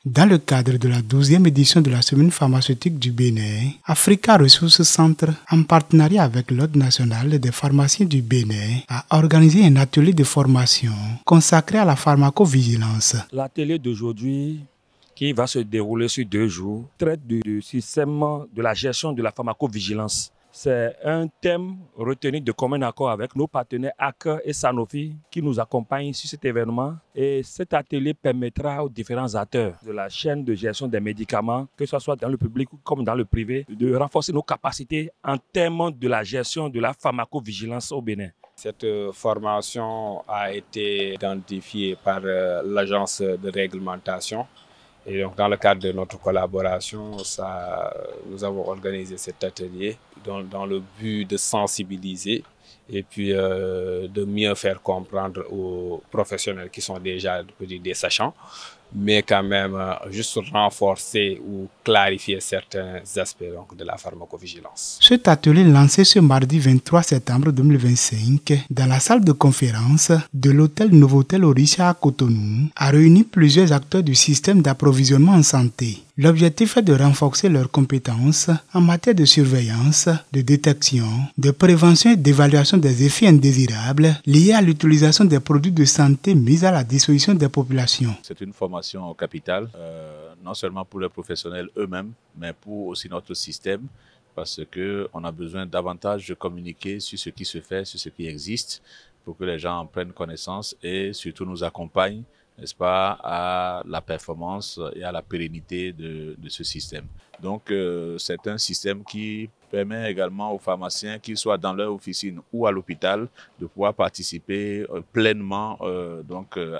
Dans le cadre de la 12e édition de la Semaine pharmaceutique du Bénin, Africa Ressources Centre, en partenariat avec l'Ordre national des pharmaciens du Bénin, a organisé un atelier de formation consacré à la pharmacovigilance. L'atelier d'aujourd'hui, qui va se dérouler sur 2 jours, traite du système de la gestion de la pharmacovigilance. C'est un thème retenu de commun accord avec nos partenaires Aker et Sanofi qui nous accompagnent sur cet événement. Et cet atelier permettra aux différents acteurs de la chaîne de gestion des médicaments, que ce soit dans le public comme dans le privé, de renforcer nos capacités en termes de la gestion de la pharmacovigilance au Bénin. Cette formation a été identifiée par l'agence de réglementation. Et donc, dans le cadre de notre collaboration, nous avons organisé cet atelier dans le but de sensibiliser et puis de mieux faire comprendre aux professionnels qui sont déjà des sachants, mais quand même juste renforcer ou clarifier certains aspects donc, de la pharmacovigilance. Cet atelier lancé ce mardi 23 septembre 2025 dans la salle de conférence de l'hôtel Novotel Orisha à Cotonou a réuni plusieurs acteurs du système d'approvisionnement en santé. L'objectif est de renforcer leurs compétences en matière de surveillance, de détection, de prévention et d'évaluation des effets indésirables liés à l'utilisation des produits de santé mis à la disposition des populations. C'est une formation capitale, non seulement pour les professionnels eux-mêmes, mais pour aussi notre système, parce qu'on a besoin davantage de communiquer sur ce qui se fait, sur ce qui existe, pour que les gens en prennent connaissance et surtout nous accompagnent, n'est-ce pas, à la performance et à la pérennité de ce système. Donc, c'est un système qui permet également aux pharmaciens, qu'ils soient dans leur officine ou à l'hôpital, de pouvoir participer pleinement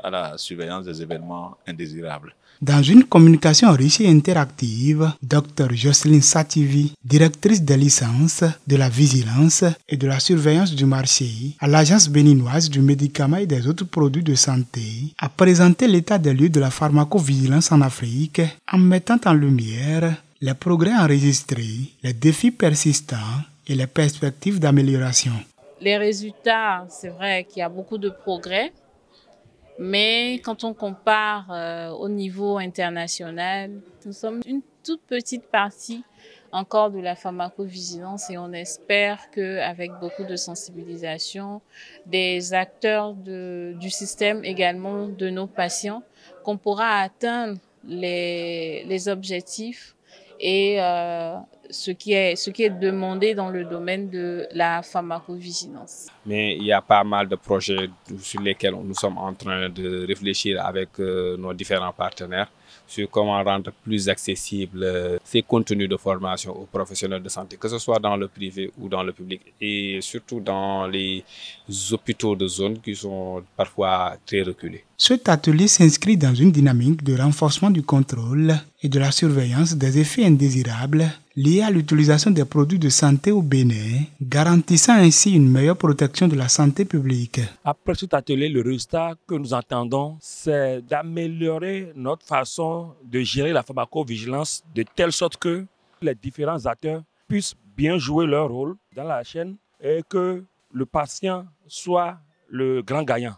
à la surveillance des événements indésirables. Dans une communication riche et interactive, Dr Jocelyne Sativi, directrice des licences, de la vigilance et de la surveillance du marché à l'Agence béninoise du médicament et des autres produits de santé, a présenté l'état des lieux de la pharmacovigilance en Afrique en mettant en lumière les progrès enregistrés, les défis persistants et les perspectives d'amélioration. Les résultats, c'est vrai qu'il y a beaucoup de progrès. Mais quand on compare au niveau international, nous sommes une toute petite partie encore de la pharmacovigilance et on espère qu'avec beaucoup de sensibilisation des acteurs du système, également de nos patients, qu'on pourra atteindre les objectifs et ce qui est demandé dans le domaine de la pharmacovigilance. Mais il y a pas mal de projets sur lesquels nous sommes en train de réfléchir avec nos différents partenaires sur comment rendre plus accessibles ces contenus de formation aux professionnels de santé, que ce soit dans le privé ou dans le public, et surtout dans les hôpitaux de zone qui sont parfois très reculés. Cet atelier s'inscrit dans une dynamique de renforcement du contrôle et de la surveillance des effets indésirables liés à l'utilisation des produits de santé au Bénin, garantissant ainsi une meilleure protection de la santé publique. Après cet atelier, le résultat que nous entendons, c'est d'améliorer notre façon de gérer la pharmacovigilance de telle sorte que les différents acteurs puissent bien jouer leur rôle dans la chaîne et que le patient soit le grand gagnant.